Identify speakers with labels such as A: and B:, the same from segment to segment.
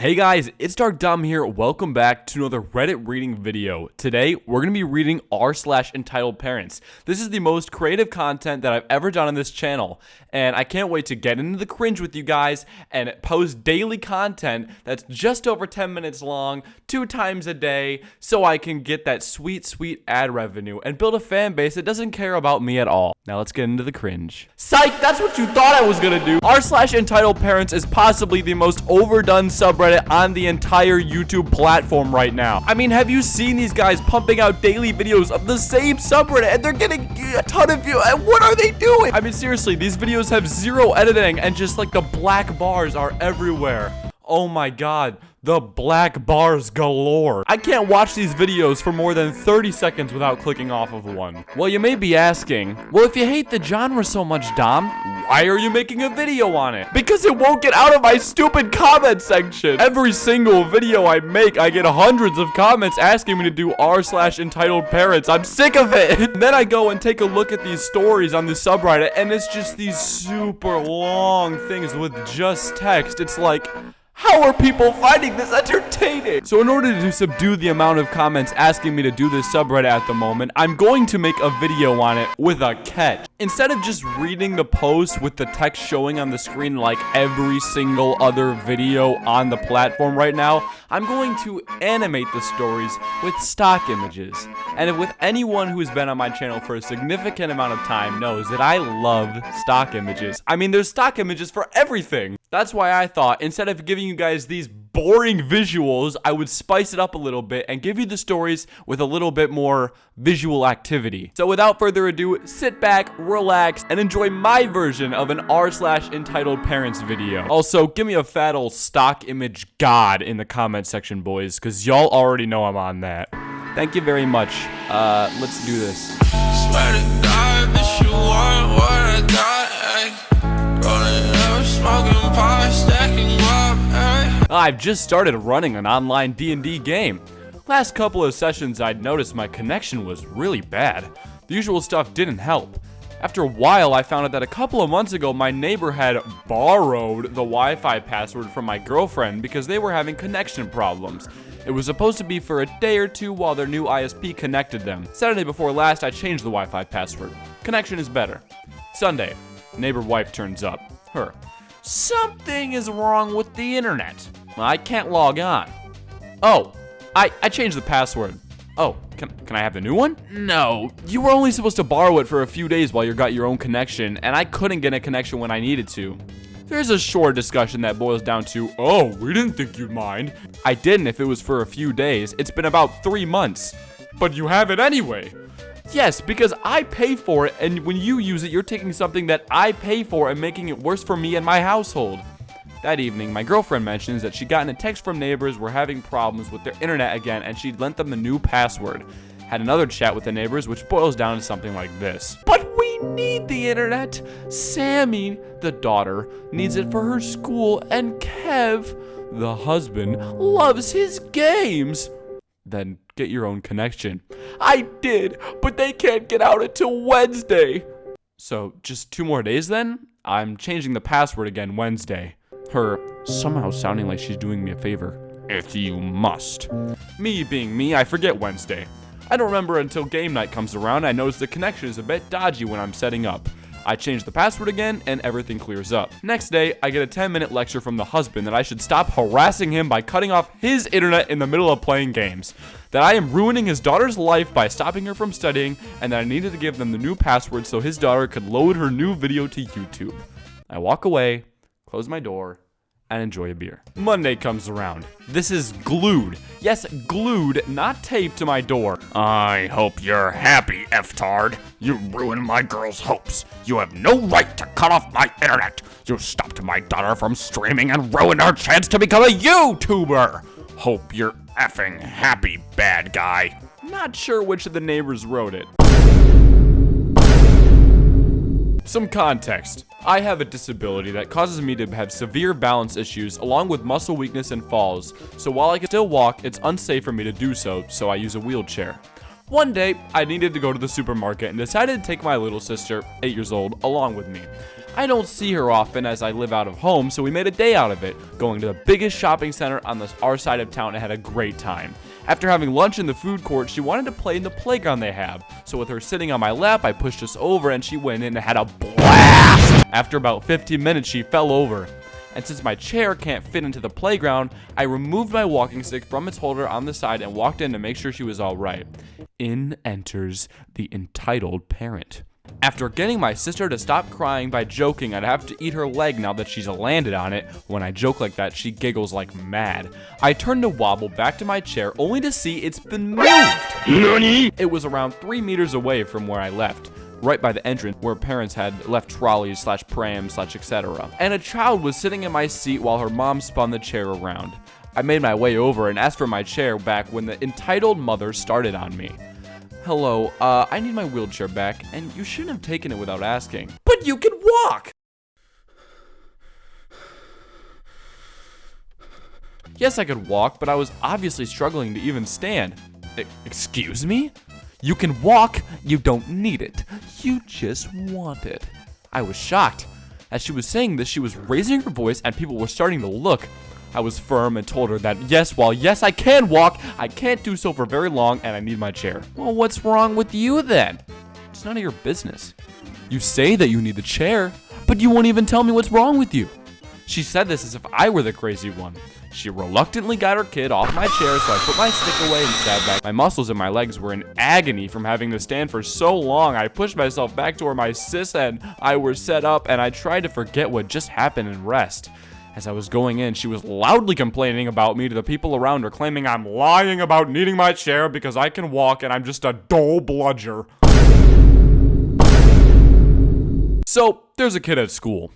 A: Hey guys, it's Dark Dumb here. Welcome back to another Reddit reading video. Today, we're going to be reading r/entitled parents. This is the most creative content that I've ever done on this channel, and I can't wait to get into the cringe with you guys and post daily content that's just over 10 minutes long, 2 times a day, so I can get that sweet ad revenue and build a fan base that doesn't care about me at all. Now let's get into the cringe. Psych, that's what you thought I was going to do. r/entitled parents is possibly the most overdone subreddit on the entire YouTube platform right now. I mean, have you seen these guys pumping out daily videos of the same subreddit and they're getting a ton of views? And what are they doing? I mean, seriously, these videos have zero editing and just like the black bars are everywhere. Oh my god, the black bars galore. I can't watch these videos for more than 30 seconds without clicking off of one. Well, you may be asking, well, if you hate the genre so much, Dom, why are you making a video on it? Because it won't get out of my stupid comment section. Every single video I make, I get hundreds of comments asking me to do r/entitled parents. I'm sick of it. And then I go and take a look at these stories on the subreddit, and it's just these super long things with just text. It's like, how are people finding this entertaining? So in order to subdue the amount of comments asking me to do this subreddit at the moment, I'm going to make a video on it with a catch. Instead of just reading the post with the text showing on the screen like every single other video on the platform right now, I'm going to animate the stories with stock images. And with anyone who's been on my channel for a significant amount of time knows that I love stock images. I mean, there's stock images for everything. That's why I thought, instead of giving you guys these boring visuals, I would spice it up a little bit and give you the stories with a little bit more visual activity. So without further ado, sit back, relax, and enjoy my version of an r/entitled parents video. Also, give me a fat old stock image god in the comment section, boys, because y'all already know I'm on that. Thank you very much. Let's do this.
B: Swear to God, bitch, you want what I got, ay. Rolling up, smoking pot, stacking up, ay.
A: I've just started running an online D&D game. Last couple of sessions I'd noticed my connection was really bad. The usual stuff didn't help. After a while, I found out that a couple of months ago, my neighbor had borrowed the Wi-Fi password from my girlfriend because they were having connection problems. It was supposed to be for a day or two while their new ISP connected them. Saturday before last, I changed the Wi-Fi password. Connection is better. Sunday, neighbor wife turns up. Her. Something is wrong with the internet. I can't log on. Oh, I changed the password. Oh, can I have the new one? No, you were only supposed to borrow it for a few days while you got your own connection, and I couldn't get a connection when I needed to. There's a short discussion that boils down to, oh, we didn't think you'd mind. I didn't if it was for a few days. It's been about 3 months. But you have it anyway. Yes, because I pay for it, and when you use it, you're taking something that I pay for and making it worse for me and my household. That evening, my girlfriend mentions that she'd gotten a text from neighbors were having problems with their internet again, and she'd lent them the new password. Had another chat with the neighbors, which boils down to something like this. But we need the internet. Sammy, the daughter, needs it for her school, and Kev, the husband, loves his games. Then get your own connection. I did, but they can't get out until Wednesday. So just 2 more days then? I'm changing the password again Wednesday. Her somehow sounding like she's doing me a favor. If you must. Me being me, I forget Wednesday. I don't remember until game night comes around. I notice the connection is a bit dodgy when I'm setting up. I change the password again, and everything clears up. Next day, I get a 10-minute lecture from the husband that I should stop harassing him by cutting off his internet in the middle of playing games. That I am ruining his daughter's life by stopping her from studying, and that I needed to give them the new password so his daughter could load her new video to YouTube. I walk away, close my door, and enjoy a beer. Monday comes around. This is glued. Yes, glued, not taped to my door.
C: I hope you're happy, F-tard. You ruined my girl's hopes. You have no right to cut off my internet. You stopped my daughter from streaming and ruined her chance to become a YouTuber. Hope you're effing happy, bad guy.
A: Not sure which of the neighbors wrote it. Some context. I have a disability that causes me to have severe balance issues along with muscle weakness and falls, so while I can still walk, it's unsafe for me to do so I use a wheelchair. One day, I needed to go to the supermarket and decided to take my little sister, 8 years old, along with me. I don't see her often as I live out of home, so we made a day out of it, going to the biggest shopping center on our side of town and had a great time. After having lunch in the food court, she wanted to play in the playground they have, so with her sitting on my lap, I pushed us over and she went in and had a blast! After about 15 minutes, she fell over. And since my chair can't fit into the playground, I removed my walking stick from its holder on the side and walked in to make sure she was all right. In enters the entitled parent. After getting my sister to stop crying by joking I'd have to eat her leg now that she's landed on it, when I joke like that, she giggles like mad. I turned to wobble back to my chair only to see it's been moved. NANI? It was around 3 meters away from where I left, right by the entrance where parents had left trolleys / prams / etc. And a child was sitting in my seat while her mom spun the chair around. I made my way over and asked for my chair back when the entitled mother started on me. Hello, I need my wheelchair back, and you shouldn't have taken it without asking. But you can walk! Yes, I could walk, but I was obviously struggling to even stand. Excuse me? You can walk, you don't need it. You just want it. I was shocked. As she was saying this, she was raising her voice and people were starting to look. I was firm and told her that yes, I can walk, I can't do so for very long and I need my chair. Well, what's wrong with you then? It's none of your business. You say that you need the chair, but you won't even tell me what's wrong with you. She said this as if I were the crazy one. She reluctantly got her kid off my chair, so I put my stick away and sat back. My muscles in my legs were in agony from having to stand for so long. I pushed myself back to where my sis and I were set up, and I tried to forget what just happened and rest. As I was going in, she was loudly complaining about me to the people around her, claiming I'm lying about needing my chair because I can walk and I'm just a dull bludger. So, there's a kid at school.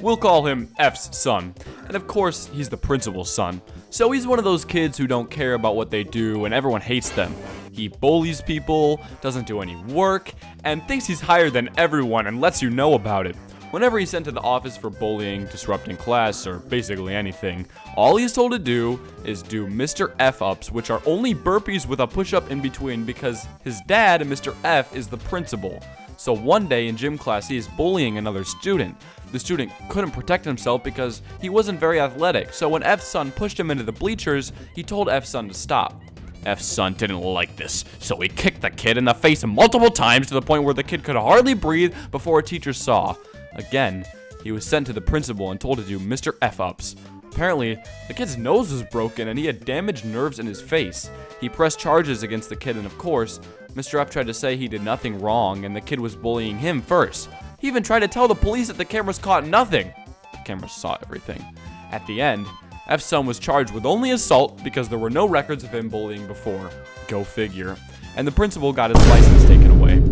A: We'll call him F's son, and of course, he's the principal's son. So he's one of those kids who don't care about what they do and everyone hates them. He bullies people, doesn't do any work, and thinks he's higher than everyone and lets you know about it. Whenever he's sent to the office for bullying, disrupting class, or basically anything, all he's told to do is do Mr. F-ups, which are only burpees with a push-up in between because his dad, Mr. F, is the principal. So one day in gym class, he is bullying another student. The student couldn't protect himself because he wasn't very athletic, so when F's son pushed him into the bleachers, he told F's son to stop. F's son didn't like this, so he kicked the kid in the face multiple times to the point where the kid could hardly breathe before a teacher saw. Again, he was sent to the principal and told to do Mr. F-ups. Apparently, the kid's nose was broken and he had damaged nerves in his face. He pressed charges against the kid and of course, Mr. F tried to say he did nothing wrong and the kid was bullying him first. He even tried to tell the police that the cameras caught nothing. The cameras saw everything. At the end, F's son was charged with only assault because there were no records of him bullying before. Go figure. And the principal got his license taken away.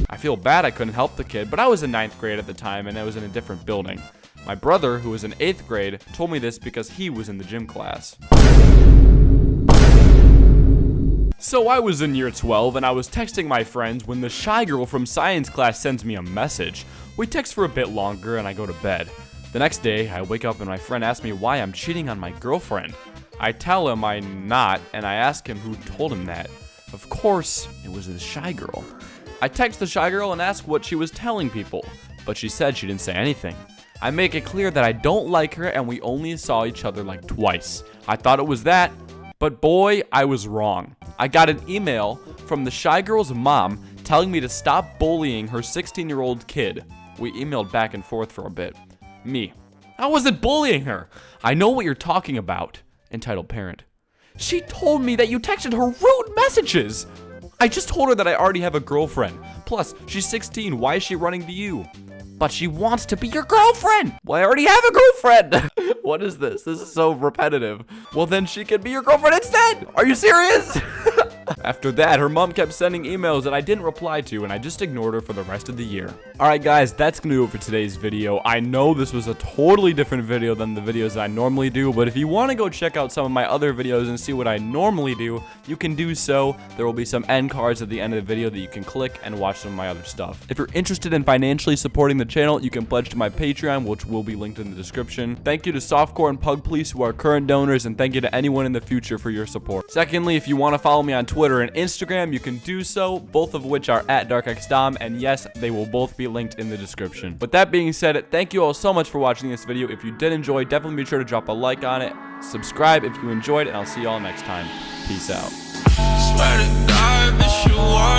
A: I feel bad I couldn't help the kid, but I was in 9th grade at the time and I was in a different building. My brother, who was in 8th grade, told me this because he was in the gym class. So I was in year 12 and I was texting my friends when the shy girl from science class sends me a message. We text for a bit longer and I go to bed. The next day, I wake up and my friend asks me why I'm cheating on my girlfriend. I tell him I'm not and I ask him who told him that. Of course, it was the shy girl. I text the shy girl and ask what she was telling people, but she said she didn't say anything. I make it clear that I don't like her and we only saw each other like twice. I thought it was that, but boy, I was wrong. I got an email from the shy girl's mom telling me to stop bullying her 16-year-old kid. We emailed back and forth for a bit. Me. I wasn't bullying her. I know what you're talking about. Entitled parent. She told me that you texted her rude messages. I just told her that I already have a girlfriend. Plus, she's 16. Why is she running to you? But she wants to be your girlfriend. Well, I already have a girlfriend. What is this? This is so repetitive. Well, then she can be your girlfriend instead. Are you serious? After that, her mom kept sending emails that I didn't reply to, and I just ignored her for the rest of the year. Alright guys, that's gonna do it for today's video. I know this was a totally different video than the videos that I normally do, but if you want to go check out some of my other videos and see what I normally do, you can do so. There will be some end cards at the end of the video that you can click and watch some of my other stuff. If you're interested in financially supporting the channel, you can pledge to my Patreon, which will be linked in the description. Thank you to Softcore and Pug Police, who are current donors, and thank you to anyone in the future for your support. Secondly, if you want to follow me on Twitter, Twitter and Instagram, you can do so, both of which are at DarkXDom, and yes, they will both be linked in the description. With that being said, thank you all so much for watching this video. If you did enjoy, definitely be sure to drop a like on it, subscribe if you enjoyed, and I'll see you all next time. Peace out.
B: Swear to God, bitch, you are